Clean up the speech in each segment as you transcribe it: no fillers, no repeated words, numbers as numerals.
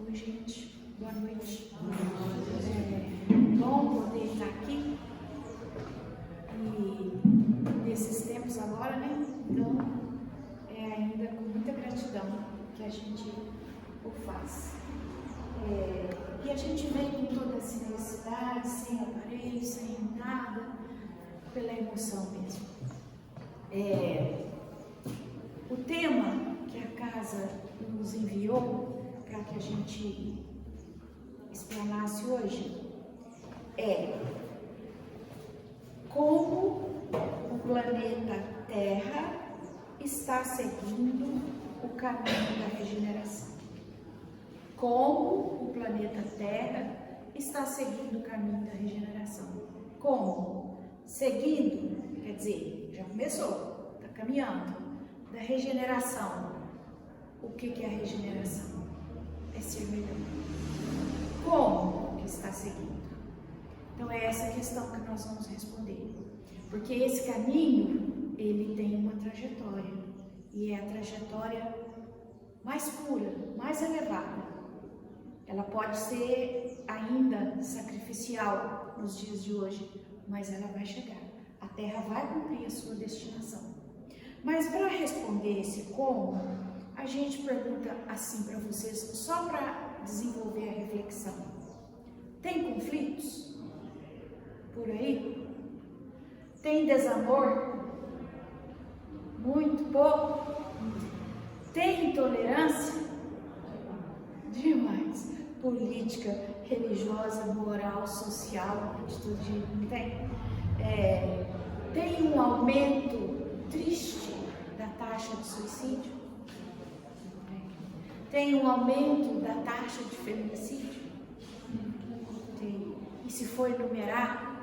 Oi, gente. Boa noite. Bom poder estar aqui. E nesses tempos agora, né? Então, é ainda com muita gratidão que a gente o faz. E a gente vem com toda a simplicidade, sem aparelho, sem nada, pela emoção mesmo. O tema que a casa nos enviou para que a gente explanasse hoje é como o planeta Terra está seguindo o caminho da regeneração. Como o planeta Terra está seguindo o caminho da regeneração. Como? Seguindo, quer dizer, já começou, está caminhando. Da regeneração. O que é a regeneração? É ser melhor. Como que está seguindo? Então é essa questão que nós vamos responder. Porque esse caminho, ele tem uma trajetória. E é a trajetória mais pura, mais elevada. Ela pode ser ainda sacrificial nos dias de hoje, mas ela vai chegar. A Terra vai cumprir a sua destinação. Mas para responder esse como, a gente pergunta assim para vocês, só para desenvolver a reflexão. Tem conflitos por aí? Tem desamor? Muito pouco? Tem intolerância? Demais. Política, religiosa, moral, social, de todo jeito, não tem? Tem um aumento triste da taxa de suicídio? Tem um aumento da taxa de feminicídio? Tem. E se for enumerar,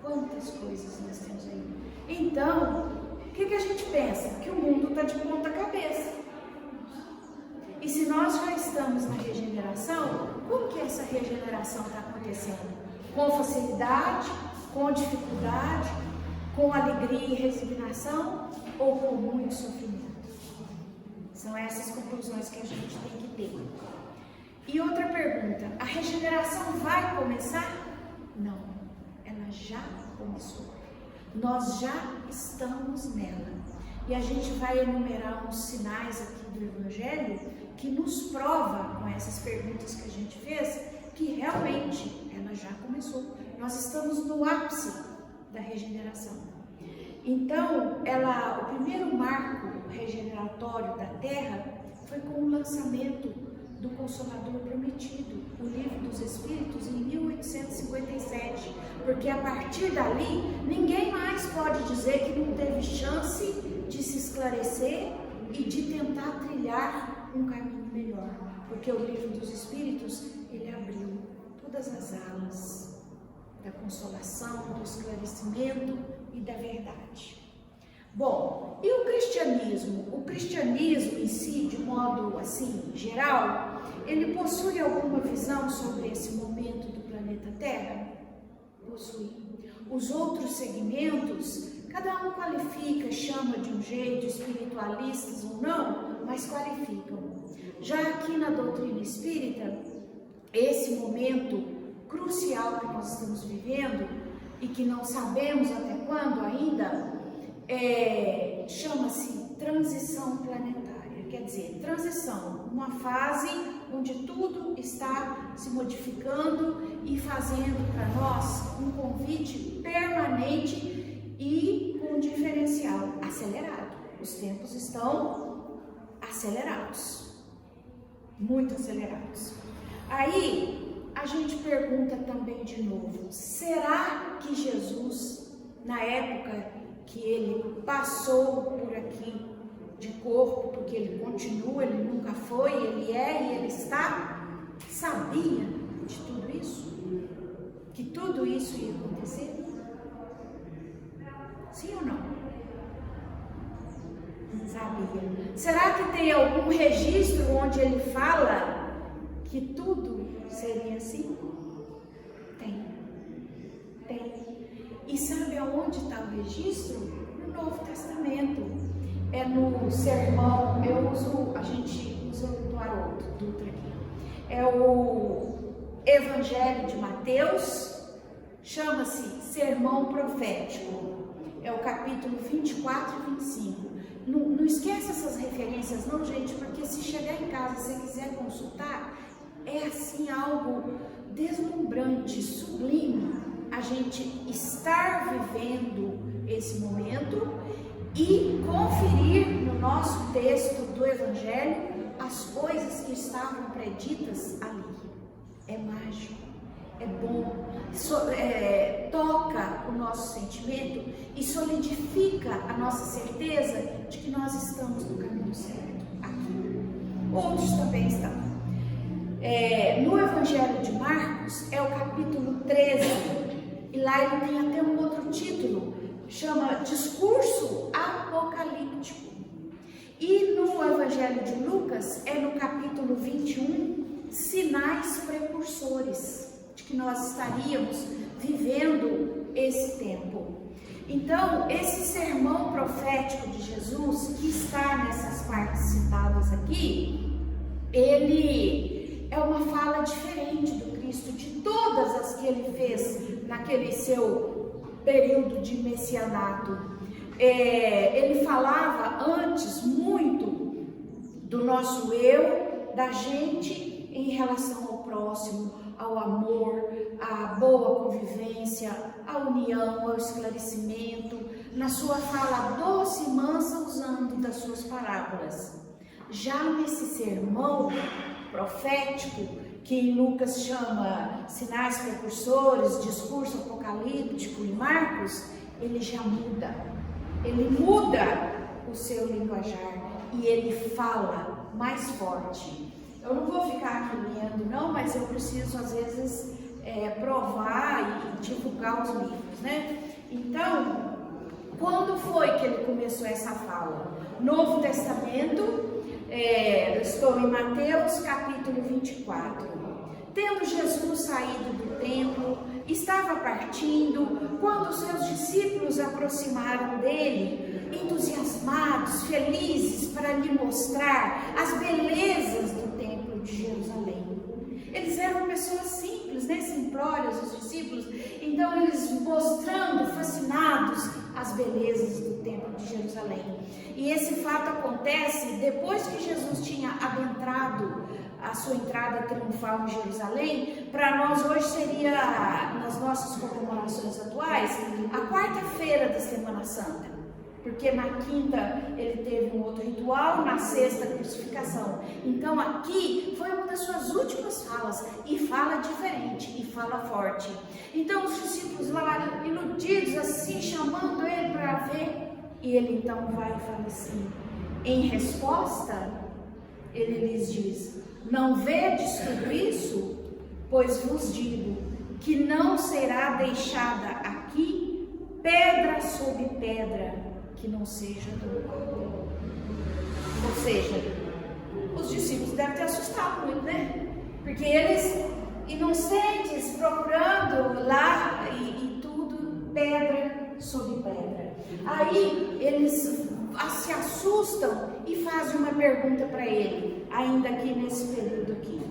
quantas coisas nós temos aí? Então, o que a gente pensa? Que o mundo está de ponta cabeça. E se nós já estamos na regeneração, como que essa regeneração está acontecendo? Com facilidade, com dificuldade, com alegria e resignação ou com muito sofrimento? São essas conclusões que a gente tem que ter. E outra pergunta, a regeneração vai começar? Não, ela já começou. Nós já estamos nela. E a gente vai enumerar uns sinais aqui do Evangelho que nos prova, com essas perguntas que a gente fez, que realmente ela já começou. Nós estamos no ápice da regeneração. Então, o primeiro marco regeneratório da Terra foi com o lançamento do Consolador Prometido, o Livro dos Espíritos, em 1857, porque a partir dali, ninguém mais pode dizer que não teve chance de se esclarecer e de tentar trilhar um caminho melhor, porque o Livro dos Espíritos, ele abriu todas as alas da consolação, do esclarecimento e da verdade. Bom, e o cristianismo? O cristianismo em si, de modo assim, geral, ele possui alguma visão sobre esse momento do planeta Terra? Possui. Os outros segmentos, cada um qualifica, chama de um jeito, espiritualistas ou não, mas qualificam. Já aqui na doutrina espírita, esse momento crucial que nós estamos vivendo e que não sabemos até quando ainda, chama-se transição planetária, quer dizer, transição, uma fase onde tudo está se modificando e fazendo para nós um convite permanente e com um diferencial acelerado. Os tempos estão acelerados, muito acelerados. Aí a gente pergunta também de novo, será que Jesus, na época que ele passou por aqui de corpo, porque ele continua, ele nunca foi, ele é e ele está, sabia de tudo isso? Que tudo isso ia acontecer? Sim ou não? Sabia. Será que tem algum registro onde ele fala que tudo seria assim? Tem. E sabe aonde está o registro? No Novo Testamento. É no sermão, a gente usa o do Haroldo Dutra aqui. é o Evangelho de Mateus, chama-se Sermão Profético, é o capítulo 24 e 25. Não esqueça essas referências não, gente, porque se chegar em casa, se você quiser consultar, é assim algo deslumbrante, sublime, a gente estar vivendo esse momento e conferir no nosso texto do Evangelho as coisas que estavam preditas ali. É mágico, é bom, toca o nosso sentimento e solidifica a nossa certeza de que nós estamos no caminho certo aqui. Outros também estão. No Evangelho de Marcos, é o capítulo 13, e lá ele tem até um outro título, chama Discurso Apocalíptico. E no Evangelho de Lucas, é no capítulo 21, Sinais Precursores, de que nós estaríamos vivendo esse tempo. Então, esse sermão profético de Jesus, que está nessas partes citadas aqui, ele é uma fala diferente do Cristo, de todas as que ele fez naquele seu período de messianato. Ele falava antes muito do nosso eu, da gente em relação ao próximo, ao amor, à boa convivência, à união, ao esclarecimento, na sua fala doce e mansa, usando das suas parábolas. Já nesse sermão profético, que em Lucas chama Sinais Precursores, Discurso Apocalíptico, em Marcos, ele já muda. Ele muda o seu linguajar e ele fala mais forte. Eu não vou ficar aqui lendo não, mas eu preciso às vezes provar e divulgar os livros, né? Então, quando foi que ele começou essa fala? Novo Testamento, estou em Mateus capítulo 24. Tendo Jesus saído do templo, estava partindo, quando os seus discípulos aproximaram dele, entusiasmados, felizes, para lhe mostrar as belezas do templo de Jerusalém. Eles eram pessoas simples, né? Simplórias, os discípulos. Então eles mostrando, fascinados, as belezas do templo de Jerusalém. E esse fato acontece depois que Jesus tinha adentrado a sua entrada triunfal em Jerusalém. Para nós hoje seria, nas nossas comemorações atuais, a quarta-feira da Semana Santa. Porque na quinta ele teve um outro ritual, na sexta a crucificação. Então aqui foi uma das suas últimas falas, e fala diferente, e fala forte. Então os discípulos lá, iludidos assim, chamando ele para ver, e ele então vai e fala assim, em resposta, ele lhes diz, não vedes tudo isso? Pois vos digo, que não será deixada aqui pedra sobre pedra, que não seja derrubada. Ou seja, os discípulos devem ter assustado muito, né? Porque eles, inocentes, procurando lá e tudo, pedra sobre pedra. Aí eles se assustam e fazem uma pergunta para ele, ainda aqui nesse período aqui.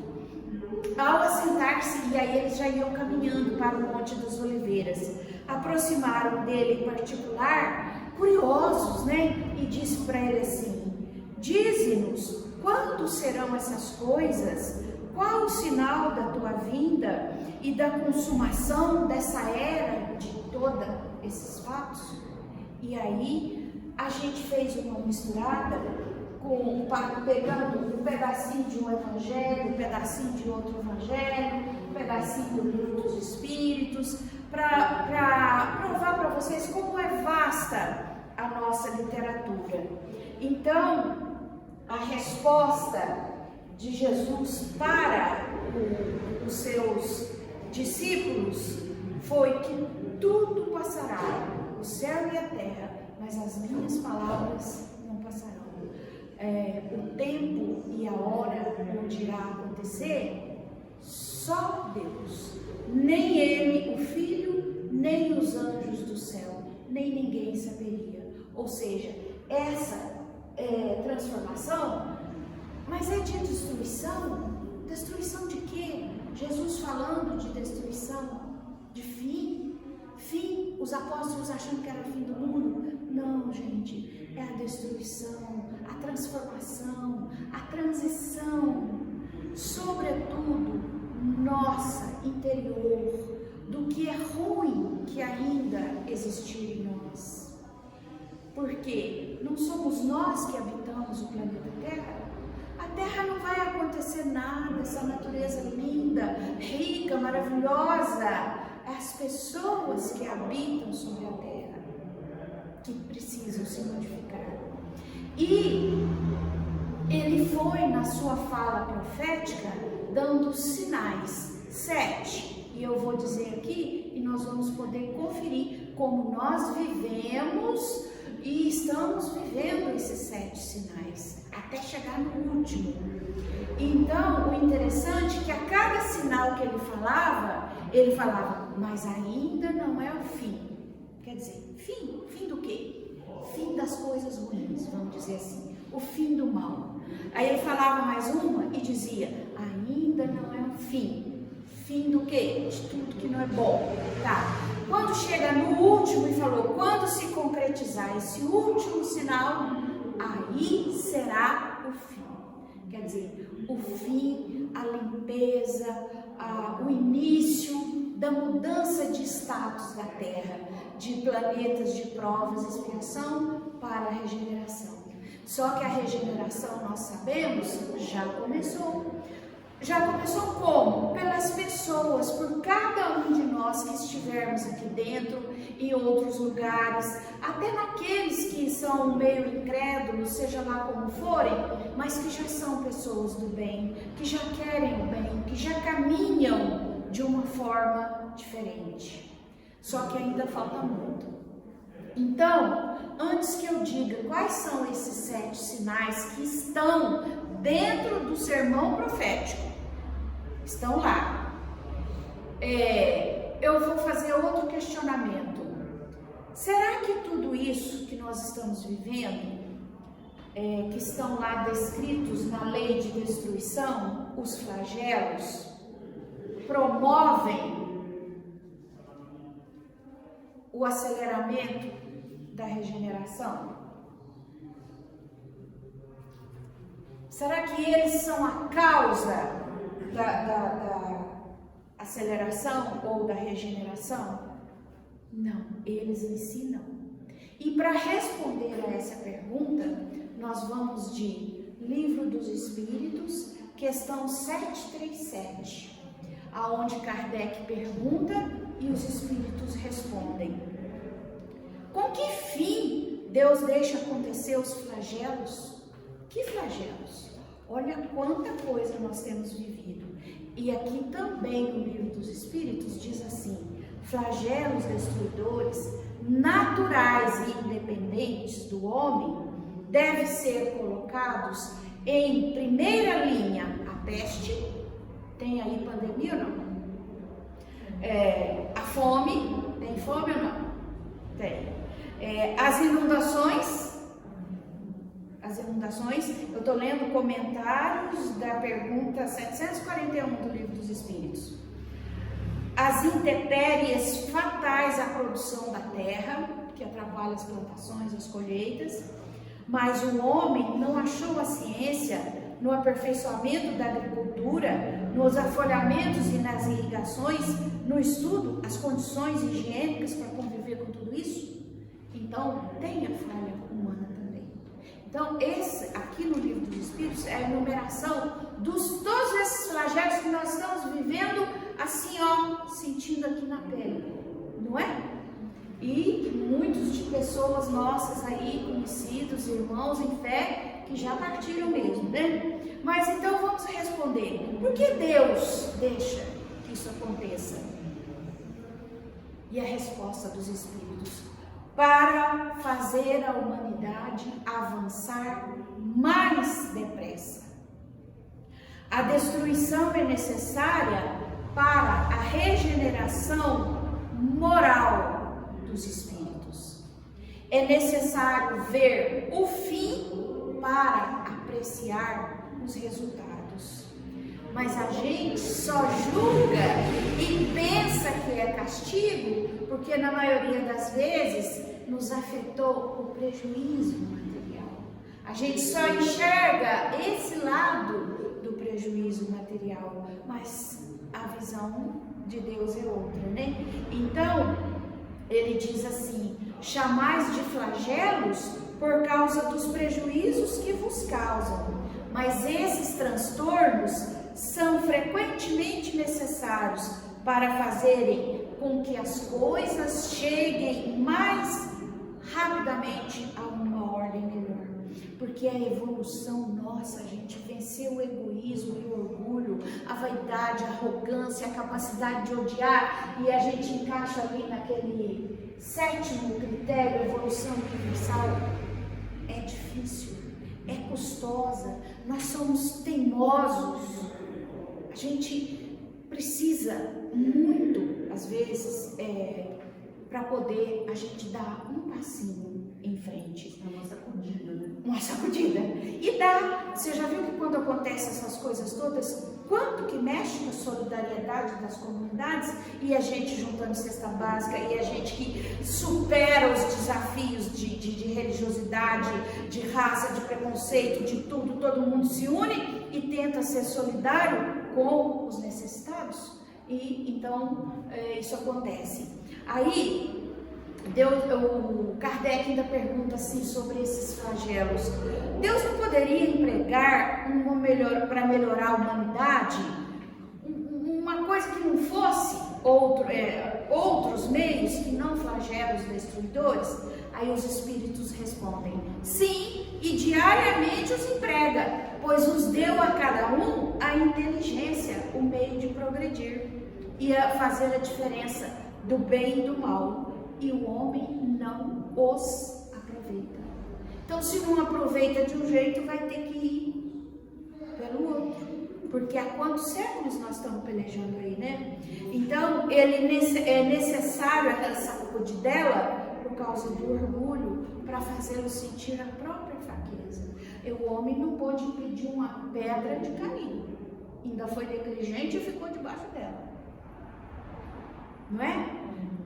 Ao assentar-se, e aí eles já iam caminhando para o Monte das Oliveiras, aproximaram dele em particular, curiosos, né? E disse para ele assim, dize-nos, quando serão essas coisas? Qual o sinal da tua vinda e da consumação dessa era de todos esses fatos? E aí a gente fez uma misturada, pegando um pedacinho de um evangelho, um pedacinho de outro evangelho, um pedacinho do livro dos Espíritos, para provar para vocês como é vasta a nossa literatura. Então, a resposta de Jesus para os seus discípulos foi que tudo passará, o céu e a terra, mas as minhas palavras não passarão. O tempo e a hora onde irá acontecer, só Deus, nem Ele, o Filho, nem os anjos do céu, nem ninguém saberia. Ou seja, essa transformação, mas é de destruição? Destruição de quê? Jesus falando de destruição, de fim. Fim, os apóstolos achando que era o fim do mundo. Não, gente, é a destruição, a transformação, a transição, sobretudo, nossa, interior, do que é ruim que ainda existir em nós. Porque não somos nós que habitamos o planeta Terra. A Terra não vai acontecer nada, essa natureza linda, rica, maravilhosa. As pessoas que habitam sobre a Terra, que precisam se modificar. E ele foi, na sua fala profética, dando sinais, 7. E eu vou dizer aqui, e nós vamos poder conferir como nós vivemos e estamos vivendo esses 7 sinais, até chegar no último. Então, o interessante é que a cada sinal que ele falava, mas ainda não é o fim. Quer dizer, fim do quê? Fim das coisas ruins, vamos dizer assim, o fim do mal. Aí ele falava mais uma e dizia, ainda não é o fim. Fim do quê? De tudo que não é bom. Tá. Quando chega no último e falou, quando se concretizar esse último sinal, aí será o fim. Quer dizer, o fim, a limpeza, o início da mudança de status da Terra, de planetas de provas e expiação para a regeneração. Só que a regeneração, nós sabemos, já começou. Já começou como? Pelas pessoas, por cada um de nós que estivermos aqui dentro, em outros lugares, até naqueles que são meio incrédulos, seja lá como forem, mas que já são pessoas do bem, que já querem o bem, que já caminham de uma forma diferente. Só que ainda falta muito. Então, antes que eu diga quais são esses 7 sinais que estão dentro do sermão profético, estão lá, eu vou fazer outro questionamento. Será que tudo isso que nós estamos vivendo, que estão lá descritos na lei de destruição, os flagelos, promovem o aceleramento da regeneração? Será que eles são a causa da aceleração ou da regeneração? Não, eles em si não. E para responder a essa pergunta, nós vamos de Livro dos Espíritos, questão 737, aonde Kardec pergunta e os Espíritos respondem. Com que fim Deus deixa acontecer os flagelos? Que flagelos? Olha quanta coisa nós temos vivido. E aqui também no Livro dos Espíritos diz assim, flagelos destruidores naturais e independentes do homem devem ser colocados em primeira linha a peste, tem aí pandemia ou não? A fome, tem fome ou não? Tem. As inundações, eu estou lendo comentários da pergunta 741 do Livro dos Espíritos. As intempéries fatais à produção da terra, que atrapalham as plantações, as colheitas, mas o homem não achou a ciência no aperfeiçoamento da agricultura, nos afolhamentos e nas irrigações, no estudo, as condições higiênicas para conviver com tudo isso? Então, tem a falha humana também. Então, aqui no Livro dos Espíritos é a enumeração dos todos esses flagelos que nós estamos vivendo, assim, ó, sentindo aqui na pele, não é? E muitos de pessoas nossas aí, conhecidos, irmãos em fé, que já partiram mesmo, né? Mas então vamos responder, por que Deus deixa que isso aconteça? E a resposta dos Espíritos, para fazer a humanidade avançar mais depressa. A destruição é necessária para a regeneração moral dos espíritos. É necessário ver o fim para apreciar os resultados. Mas a gente só julga e pensa que é castigo, porque na maioria das vezes nos afetou o prejuízo material. A gente só enxerga esse lado do prejuízo material, mas a visão de Deus é outra, né? Então, ele diz assim: chamais de flagelos por causa dos prejuízos que vos causam, mas esses transtornos são frequentemente necessários para fazerem com que as coisas cheguem mais rapidamente a uma ordem melhor. Porque a evolução nossa, a gente venceu o egoísmo e o orgulho, a vaidade, a arrogância, a capacidade de odiar, e a gente encaixa ali naquele 7º critério, evolução universal. É difícil, é custosa, nós somos teimosos, a gente precisa muito, às vezes, para poder a gente dar um passinho em frente. Uma sacudida, né? Uma sacudida. E dá. Você já viu que quando acontecem essas coisas todas, quanto que mexe com a solidariedade das comunidades, e a gente juntando cesta básica, e a gente que supera os desafios de religiosidade, de raça, de preconceito, de tudo, todo mundo se une e tenta ser solidário com os necessitados. E então isso acontece. Aí o Kardec ainda pergunta assim sobre esses flagelos. Deus não poderia empregar para melhorar a humanidade uma coisa que não fosse outros meios que não flagelos destruidores? Aí os espíritos respondem: sim, e diariamente os emprega, pois nos deu a cada um a inteligência, o meio de progredir e a fazer a diferença do bem e do mal, e o homem não os aproveita. Então, se não aproveita de um jeito, vai ter que ir pelo outro, porque há quantos séculos nós estamos pelejando aí, né? Então, é necessário aquela sacudidela por causa do orgulho, para fazê-lo sentir a própria fraqueza. O homem não pôde impedir uma pedra de cair, ainda foi negligente e ficou debaixo dela, não é?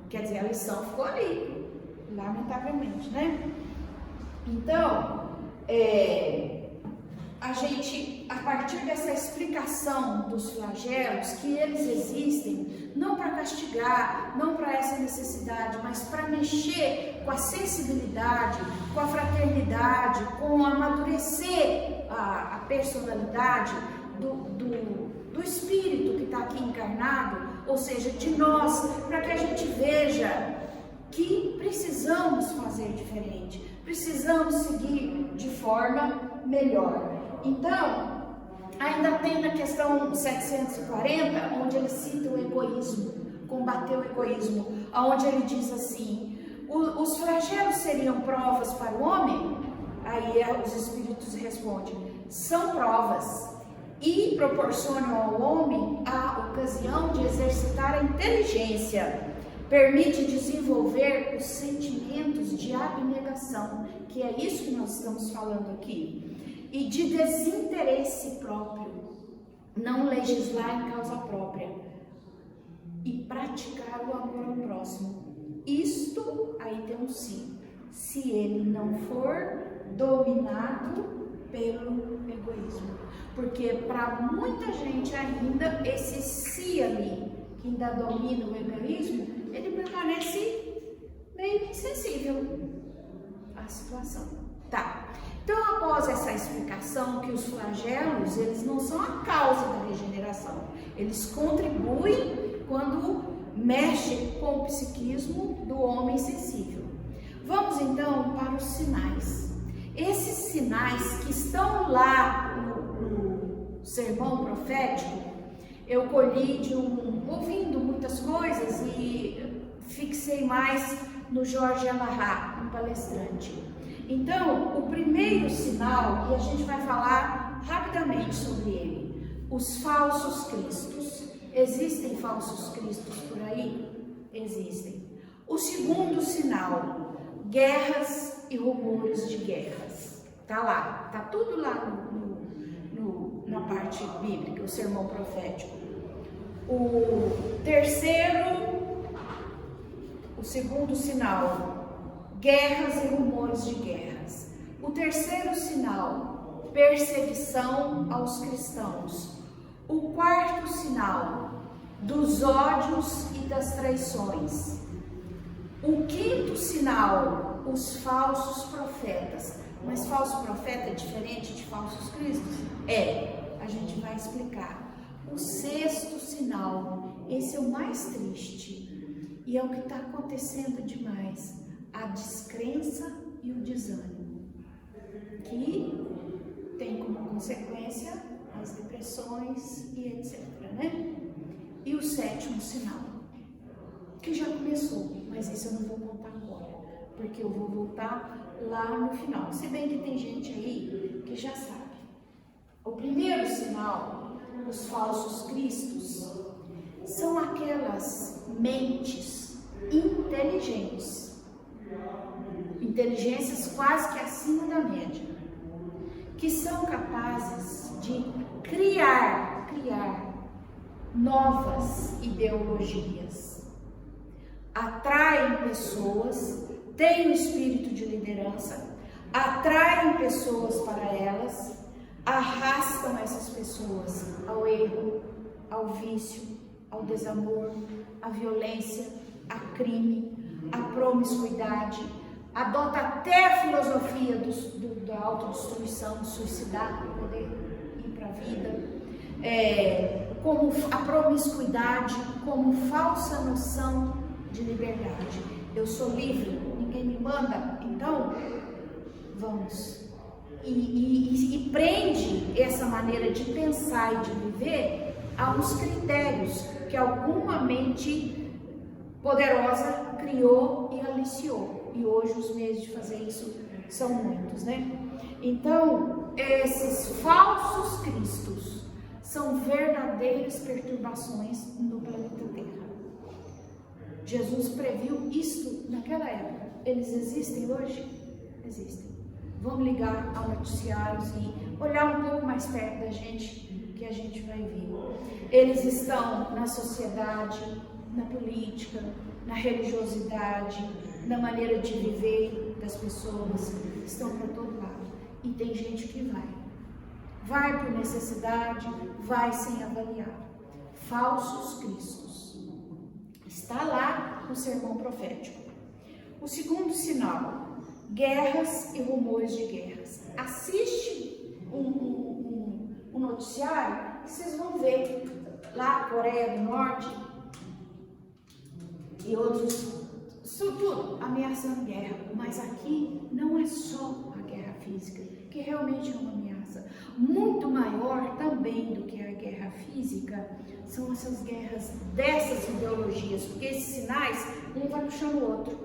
Quer dizer, a lição ficou ali, lamentavelmente, né? Então, a gente, a partir dessa explicação dos flagelos, que eles existem não para castigar, não para essa necessidade, mas para mexer com a sensibilidade, com a fraternidade, com amadurecer a personalidade do espírito que está aqui encarnado, ou seja, de nós, para que a gente veja que precisamos fazer diferente, precisamos seguir de forma melhor. Então, ainda tem na questão 740, onde ele cita o egoísmo, combater o egoísmo, onde ele diz assim: os flagelos seriam provas para o homem? Aí os espíritos respondem: são provas, e proporcionam ao homem a ocasião de exercitar a inteligência, permite desenvolver os sentimentos de abnegação, que é isso que nós estamos falando aqui, e de desinteresse próprio, não legislar em causa própria, e praticar o amor ao próximo. Isto, aí tem um se ele não for dominado pelo egoísmo. Porque para muita gente ainda, esse si ali, que ainda domina o egoísmo, ele permanece meio insensível à situação. Tá. Então, após essa explicação que os flagelos, eles não são a causa da regeneração, eles contribuem quando mexe com o psiquismo do homem sensível. Vamos então para os sinais. Esses sinais que estão lá no sermão profético, eu colhi ouvindo muitas coisas e fixei mais no Jorge Alahá, um palestrante. Então, o primeiro sinal, e a gente vai falar rapidamente sobre ele, os falsos cristos. Existem falsos cristos por aí? Existem. O segundo sinal, guerras e rumores de guerras. Tá lá, tá tudo lá na parte parte bíblica, o sermão profético. O segundo sinal, guerras e rumores de guerras. O terceiro sinal, perseguição aos cristãos. O quarto sinal, dos ódios e das traições. O quinto sinal, os falsos profetas. Mas falso profeta é diferente de falsos cristos? A gente vai explicar. O sexto sinal, esse é o mais triste e é o que está acontecendo demais, a descrença e o desânimo, que tem como consequência as depressões e etc, né? E o sétimo sinal, que já começou, mas esse eu não vou contar agora, porque eu vou voltar lá no final, se bem que tem gente aí que já sabe. O primeiro sinal, os falsos cristos, são aquelas mentes inteligentes, inteligências quase que acima da média, que são capazes de criar novas ideologias, atraem pessoas, têm um espírito de liderança, atraem pessoas para elas, arrastam essas pessoas ao erro, ao vício, ao desamor, à violência, a crime, à promiscuidade, adota até a filosofia da autodestruição, de suicidar para poder ir para a vida, como a promiscuidade, como falsa noção de liberdade. Eu sou livre, ninguém me manda, então vamos. E prende essa maneira de pensar e de viver a uns critérios que alguma mente poderosa criou e aliciou. E hoje os meios de fazer isso são muitos, né? Então, esses falsos cristos são verdadeiras perturbações no planeta Terra. Jesus previu isto naquela época. Eles existem hoje? Existem. Vamos ligar ao noticiários e olhar um pouco mais perto da gente, que a gente vai ver. Eles estão na sociedade, na política, na religiosidade, na maneira de viver das pessoas, estão para todo lado. E tem gente que vai por necessidade, vai sem avaliar. Falsos cristos. Está lá no sermão profético. O segundo sinal, guerras e rumores de guerras. Assiste um noticiário e vocês vão ver lá Coreia do Norte e outros, isso tudo ameaçando guerra. Mas aqui não é só a guerra física, que realmente é uma ameaça. Muito maior também do que a guerra física são essas guerras dessas ideologias, porque esses sinais, um vai puxando o outro.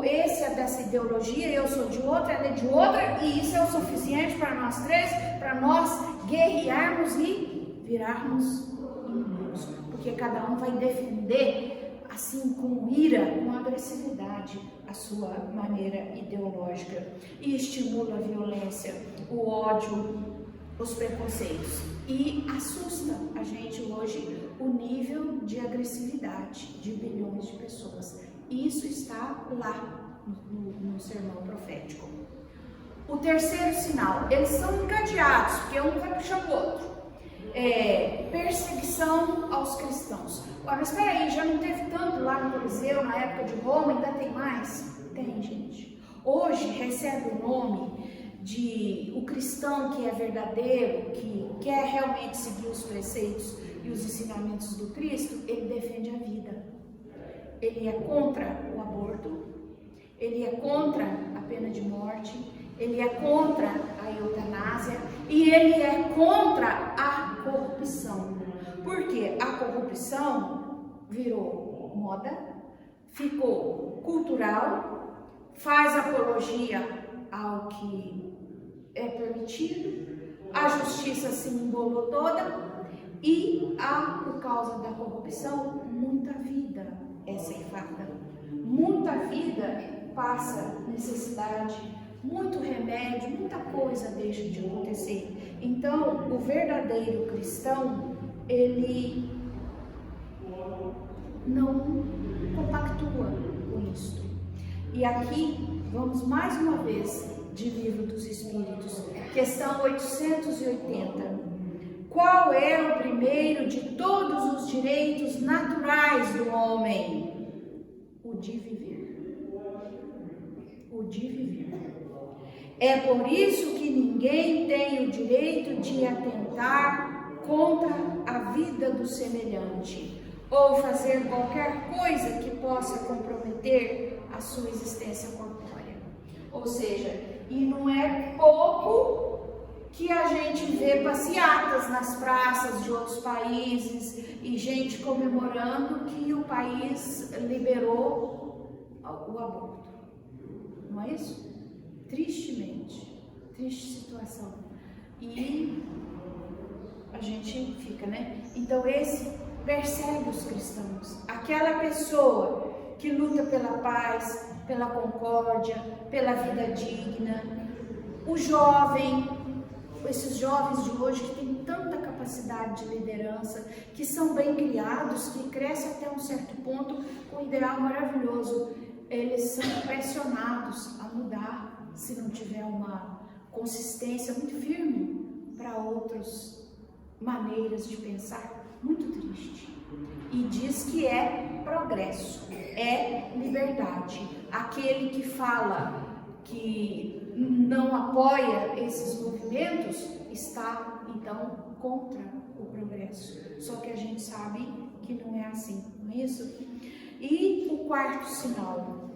Esse é dessa ideologia, eu sou de outra, ela é de outra, e isso é o suficiente para nós três, para nós guerrearmos e virarmos inimigos, porque cada um vai defender assim com ira, com agressividade, a sua maneira ideológica, e estimula a violência, o ódio, os preconceitos, e assusta a gente hoje o nível de agressividade de bilhões de pessoas. Isso está lá no sermão profético. O terceiro sinal, eles são encadeados, porque um vai puxando o outro. Perseguição aos cristãos. Olha, mas espera aí, já não teve tanto lá no Coliseu, na época de Roma, ainda tem mais? Tem, gente. Hoje recebe o nome de o cristão que é verdadeiro, que quer realmente seguir os preceitos e os ensinamentos do Cristo, ele defende a vida. Ele é contra o aborto, ele é contra a pena de morte, ele é contra a eutanásia e ele é contra a corrupção. Porque a corrupção virou moda, ficou cultural, faz apologia ao que é permitido, a justiça se embolou toda e há, por causa da corrupção, muita vida é ceifada. Muita vida passa necessidade, muito remédio, muita coisa deixa de acontecer. Então, Então, o verdadeiro cristão, ele não compactua com isso. E aqui, vamos mais uma vez de Livro dos Espíritos, questão 880. Qual é o primeiro de todos os direitos naturais do homem? O de viver. O de viver. É por isso que ninguém tem o direito de atentar contra a vida do semelhante, ou fazer qualquer coisa que possa comprometer a sua existência corpórea. Ou seja, e não é pouco que a gente vê passeatas nas praças de outros países e gente comemorando que o país liberou o aborto. Não é isso? Tristemente, triste situação. E a gente fica, né? Então esse persegue os cristãos. Aquela pessoa que luta pela paz, pela concórdia, pela vida digna. O jovem, esses jovens de hoje que têm tanta capacidade de liderança, que são bem criados, que crescem até um certo ponto com um ideal maravilhoso, eles são pressionados a mudar se não tiver uma consistência muito firme para outras maneiras de pensar. Muito triste. E diz que é progresso, é liberdade. Aquele que fala que não apoia esses movimentos está, então, contra o progresso. Só que a gente sabe que não é assim, não é isso? E o quarto sinal,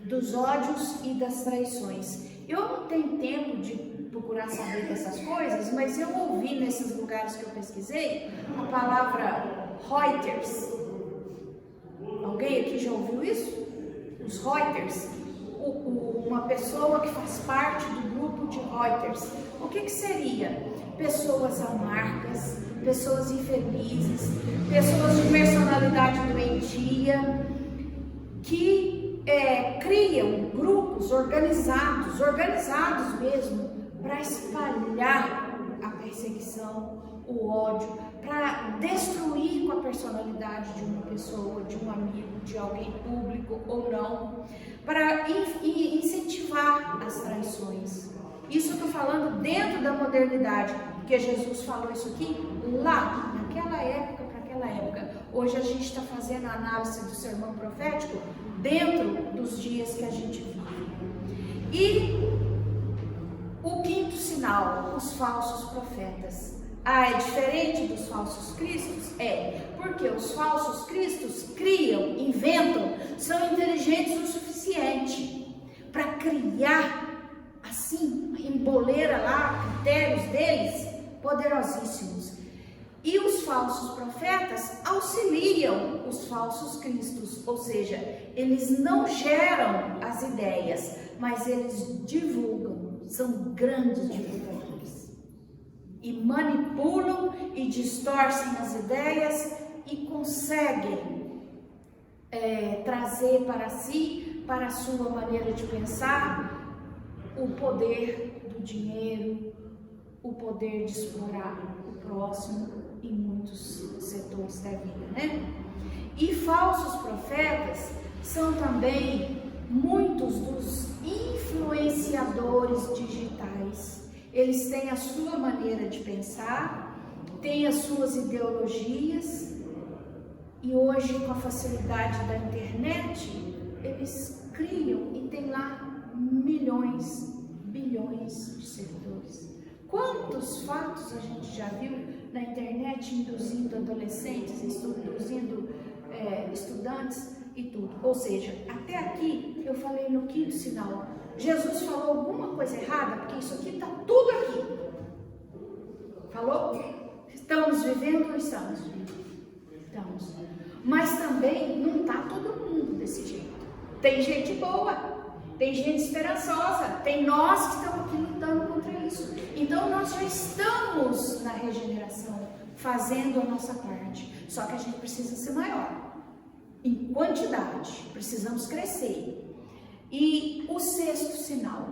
dos ódios e das traições. Eu não tenho tempo de procurar saber dessas coisas, mas eu ouvi nesses lugares que eu pesquisei a palavra Reuters. Alguém aqui já ouviu isso? Os Reuters. Uma pessoa que faz parte do grupo de Reuters. O que seria? Pessoas amargas, pessoas infelizes, pessoas de personalidade doentia, que criam grupos organizados mesmo, para espalhar a perseguição, o ódio, para destruir com a personalidade de uma pessoa, de um amigo, de alguém público ou não, para incentivar as traições. Isso eu estou falando dentro da modernidade, porque Jesus falou isso aqui lá, naquela época, para aquela época. Hoje a gente está fazendo a análise do sermão profético dentro dos dias que a gente vive. E o quinto sinal, os falsos profetas. É diferente dos falsos cristos? Porque os falsos cristos criam, inventam, são inteligentes o suficiente para criar, assim, emboleira lá, critérios deles, poderosíssimos. E os falsos profetas auxiliam os falsos cristos, ou seja, eles não geram as ideias, mas eles divulgam, são grandes divulgadores. E manipulam e distorcem as ideias e conseguem trazer para si, para a sua maneira de pensar, o poder do dinheiro, o poder de explorar o próximo em muitos setores da vida, né? E falsos profetas são também muitos dos influenciadores digitais. Eles têm a sua maneira de pensar, têm as suas ideologias, e hoje, com a facilidade da internet, eles criam e tem lá milhões, bilhões de seguidores. Quantos fatos a gente já viu na internet induzindo adolescentes, induzindo estudantes e tudo. Ou seja, até aqui eu falei no quinto sinal. Jesus falou alguma coisa errada? Porque isso aqui está tudo aqui. Falou? Estamos vivendo ou estamos vivendo? Estamos. Mas também não está todo mundo desse jeito. Tem gente boa. Tem gente esperançosa, tem nós que estamos aqui lutando contra isso. Então nós já estamos na regeneração, fazendo a nossa parte. Só que a gente precisa ser maior. Em quantidade, precisamos crescer. E o sexto sinal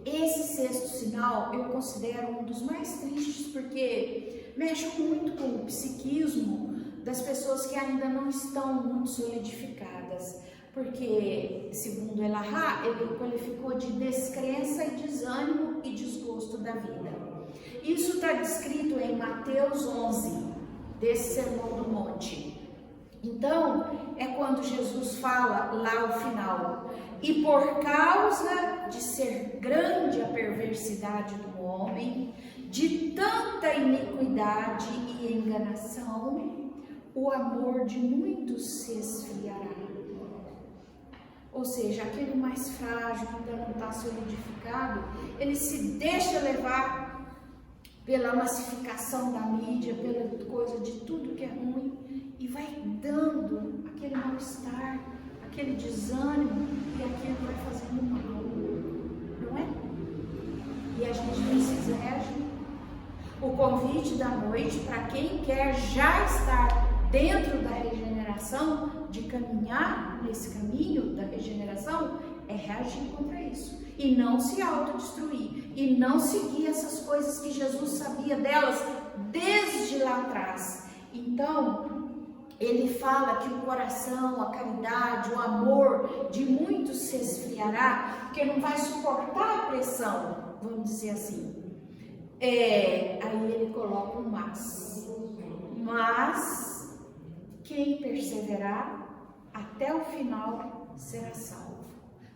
esse sexto sinal eu considero um dos mais tristes, porque mexe muito com o psiquismo das pessoas que ainda não estão muito solidificadas. Porque, segundo Elahá, ele qualificou de descrença e desânimo e desgosto da vida. Isso está descrito em Mateus 11, desse Sermão do Monte. Então, é quando Jesus fala lá ao final: e por causa de ser grande a perversidade do homem, de tanta iniquidade e enganação, o amor de muitos se esfriará. Ou seja, aquele mais frágil, que ainda não está solidificado, ele se deixa levar pela massificação da mídia, pela coisa de tudo que é ruim, e vai dando aquele mal-estar, aquele desânimo, e aquilo vai fazendo mal, não é? E a gente precisa reagir. O convite da noite, para quem quer já estar dentro da regeneração, de caminhar nesse caminho da regeneração, é reagir contra isso e não se autodestruir e não seguir essas coisas que Jesus sabia delas desde lá atrás. Então, ele fala que o coração, a caridade, o amor de muitos se esfriará, porque não vai suportar a pressão, vamos dizer assim. Aí ele coloca um mas quem perseverar até o final será salvo.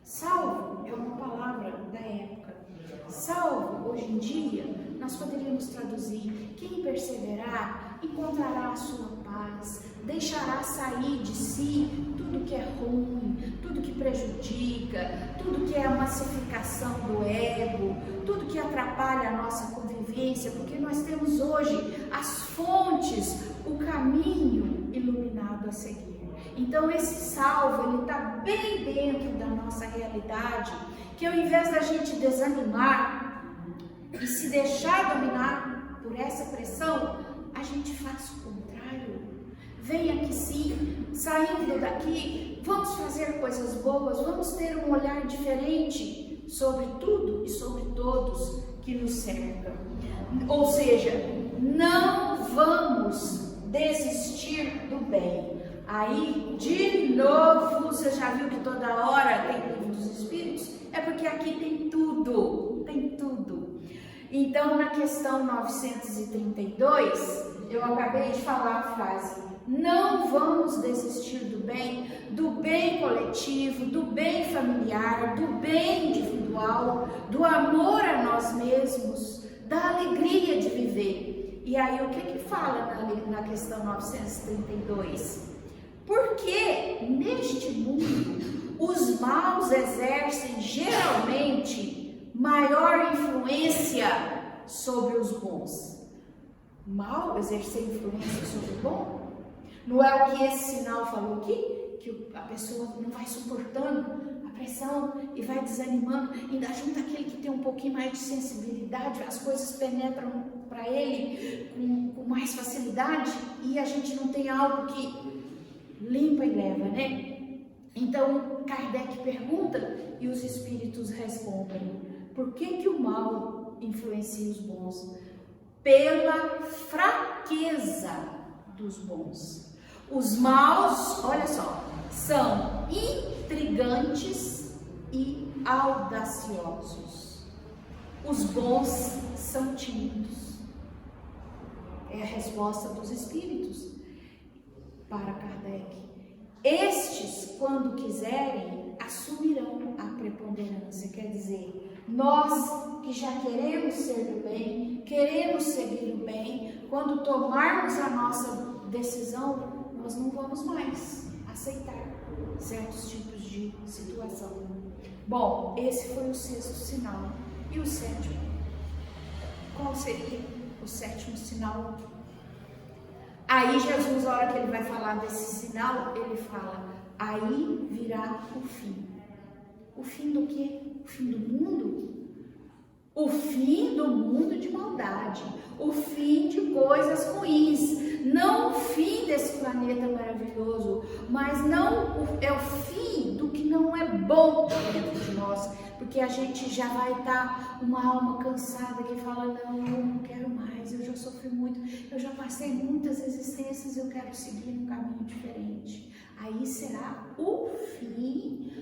Salvo é uma palavra da época. Salvo, hoje em dia, nós poderíamos traduzir: quem perseverar encontrará a sua paz, deixará sair de si tudo que é ruim, tudo que prejudica, tudo que é a massificação do ego, tudo que atrapalha a nossa convivência, porque nós temos hoje as fontes, o caminho iluminado a seguir. Então esse salvo, ele está bem dentro da nossa realidade, que ao invés da gente desanimar e se deixar dominar por essa pressão, a gente faz o contrário. Venha que sim, saindo daqui, vamos fazer coisas boas, vamos ter um olhar diferente sobre tudo e sobre todos que nos cercam. Ou seja, não vamos desistir do bem. Aí, de novo, você já viu que toda hora tem livro dos Espíritos? É porque aqui tem tudo, tem tudo. Então, na questão 932, eu acabei de falar a frase: não vamos desistir do bem coletivo, do bem familiar, do bem individual, do amor a nós mesmos, da alegria de viver. E aí, o que fala na questão 932? Porque neste mundo os maus exercem geralmente maior influência sobre os bons. Mal exercer influência sobre o bom? Não é o que esse sinal falou aqui? Que a pessoa não vai suportando a pressão e vai desanimando, ainda junta aquele que tem um pouquinho mais de sensibilidade, as coisas penetram para ele com mais facilidade, e a gente não tem algo que limpa e leva, né? Então Kardec pergunta e os espíritos respondem: por que o mal influencia os bons? Pela fraqueza dos bons. Os maus, olha só, são intrigantes e audaciosos. Os bons são tímidos. É a resposta dos espíritos para Kardec. Estes, quando quiserem, assumirão a preponderância. Quer dizer, nós que já queremos ser do bem, queremos seguir o bem, quando tomarmos a nossa decisão, nós não vamos mais aceitar certos tipos de situação. Bom, esse foi o sexto sinal. E o sétimo? Qual seria o sétimo sinal? Aí Jesus, na hora que ele vai falar desse sinal, ele fala: aí virá o fim. O fim do quê? O fim do mundo? O fim do mundo de maldade. O fim de coisas ruins. Não o fim desse planeta maravilhoso, mas não é o fim do que não é bom dentro de nós, porque a gente já vai estar uma alma cansada que fala, não, eu não quero mais, eu já sofri muito, eu já passei muitas existências, eu quero seguir um caminho diferente. Aí será o fim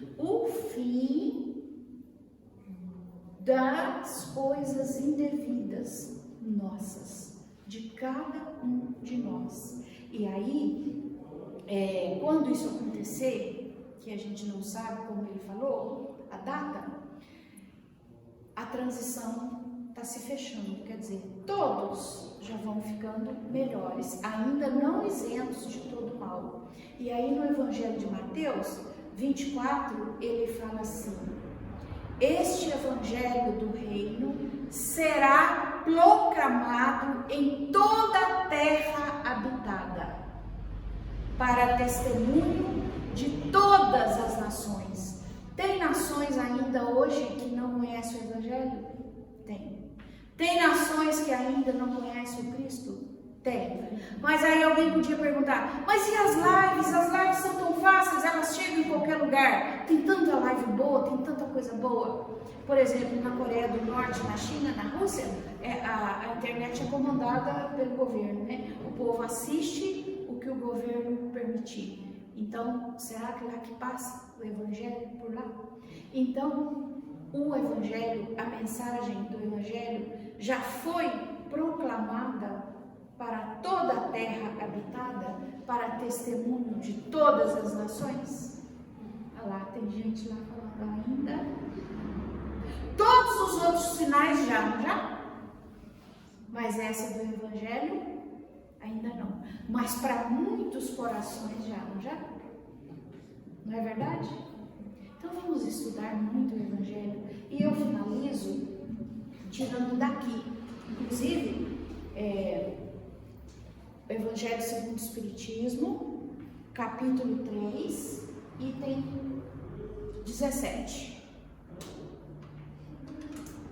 das coisas indevidas nossas, de cada um de nós. E aí, quando isso acontecer, que a gente não sabe, como ele falou, a data, a transição está se fechando, quer dizer, todos já vão ficando melhores, ainda não isentos de todo mal. E aí no Evangelho de Mateus 24, ele fala assim: este Evangelho do Reino será proclamado em toda a terra habitada, para testemunho de todas as nações. Tem nações ainda hoje que não conhecem o Evangelho? Tem. Tem nações que ainda não conhecem o Cristo? Tem. Mas aí alguém podia perguntar, mas e as lives? As lives são tão fáceis, elas chegam em qualquer lugar. Tem tanta live boa, tem tanta coisa boa. Por exemplo, na Coreia do Norte, na China, na Rússia, a internet é comandada pelo governo, né? O povo assiste o que o governo permitir. Então, será que lá que passa o Evangelho por lá? Então, o Evangelho, a mensagem do Evangelho já foi proclamada para toda a terra habitada, para testemunho de todas as nações? Olha lá, tem gente lá falando ainda. Todos os outros sinais já? Mas essa do Evangelho, ainda não. Mas para muitos corações já? Não é verdade? Então vamos estudar muito o Evangelho. E eu finalizo tirando daqui. Inclusive, o Evangelho segundo o Espiritismo, capítulo 3, item 17.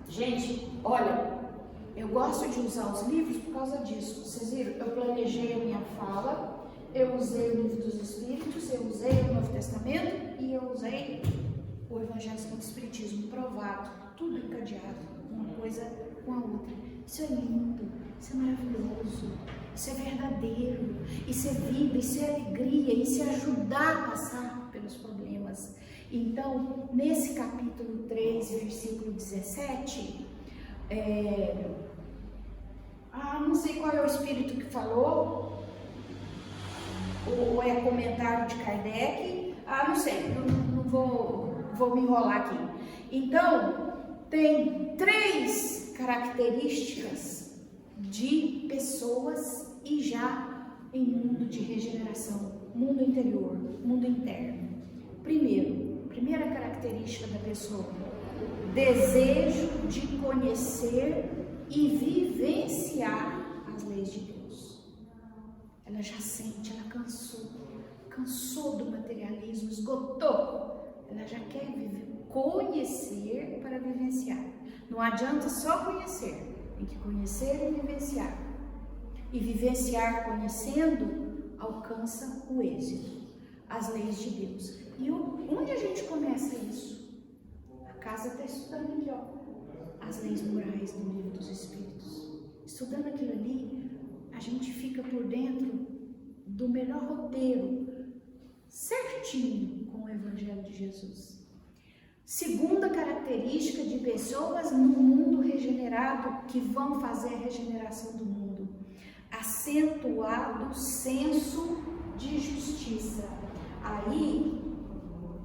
Gente, olha, eu gosto de usar os livros por causa disso. Vocês viram? Eu planejei a minha fala, eu usei o Livro dos Espíritos, eu usei o Novo Testamento e eu usei o Evangelho segundo o Espiritismo, provado, tudo encadeado, uma coisa com a outra. Isso é lindo, isso é maravilhoso, isso é verdadeiro, isso é vida, isso é alegria, isso é ajudar a passar pelos problemas. Então, nesse capítulo 3, versículo 17, não sei qual é o espírito que falou, ou é comentário de Kardec, não sei, não vou me enrolar aqui. Então, tem 3 características de pessoas e já em mundo de regeneração, mundo interior, mundo interno. Primeira característica da pessoa, desejo de conhecer e vivenciar as leis de Deus. Ela já sente, ela cansou do materialismo, esgotou. Ela já quer conhecer para vivenciar. Não adianta só conhecer, tem que conhecer e vivenciar. E vivenciar conhecendo alcança o êxito, as leis de Deus. E onde a gente começa isso? A casa está estudando aqui, as leis morais do Livro dos Espíritos. Estudando aquilo ali, a gente fica por dentro do melhor roteiro, certinho com o Evangelho de Jesus. Segunda característica de pessoas no mundo regenerado que vão fazer a regeneração do mundo: acentuado senso de justiça. Aí,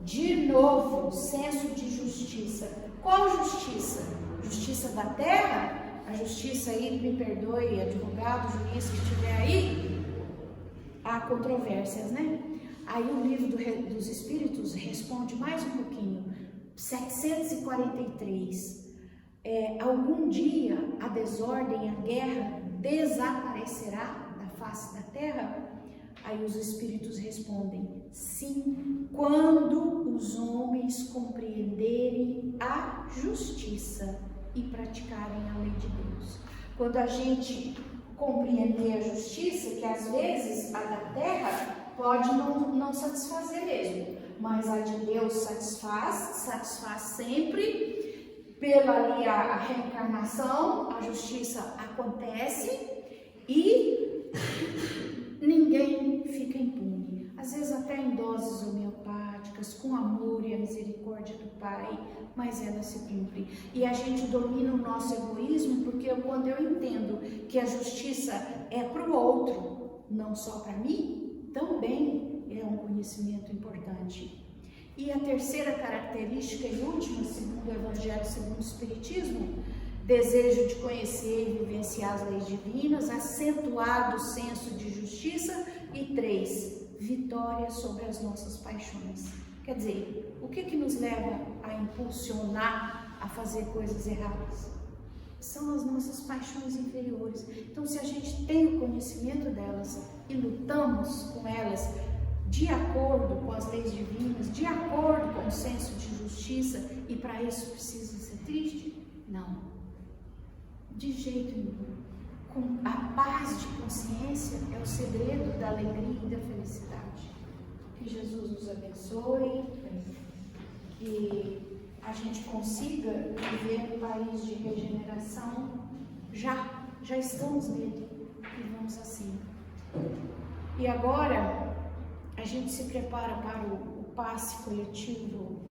de novo, senso de justiça. Qual justiça? Justiça da terra? A justiça aí, me perdoe, advogado, juiz que estiver aí, há controvérsias, né? Aí o Livro dos Espíritos responde mais um pouquinho. 743. Algum dia a desordem, a guerra desaparecerá da face da terra? Aí os Espíritos respondem: sim, quando os homens compreenderem a justiça e praticarem a lei de Deus. Quando a gente compreender a justiça, que às vezes a da terra pode não satisfazer mesmo, mas a de Deus satisfaz sempre, pela ali a reencarnação, a justiça acontece e ninguém fica impune. Às vezes até em doses homeopáticas, com amor e a misericórdia do Pai, mas ela se cumpre. E a gente domina o nosso egoísmo, porque quando eu entendo que a justiça é para o outro, não só para mim, também é um conhecimento importante. E a terceira característica e última, segundo o Evangelho, segundo o Espiritismo, desejo de conhecer e vivenciar as leis divinas, acentuado senso de justiça, e 3, vitória sobre as nossas paixões. Quer dizer, o que nos leva a impulsionar a fazer coisas erradas? São as nossas paixões inferiores. Então, se a gente tem o conhecimento delas e lutamos com elas, de acordo com as leis divinas, de acordo com o senso de justiça, e para isso precisa ser triste? Não, de jeito nenhum. Com a paz de consciência é o segredo da alegria e da felicidade. Que Jesus nos abençoe, que a gente consiga viver um país de regeneração. Já estamos nele e vamos assim. E agora a gente se prepara para o passe coletivo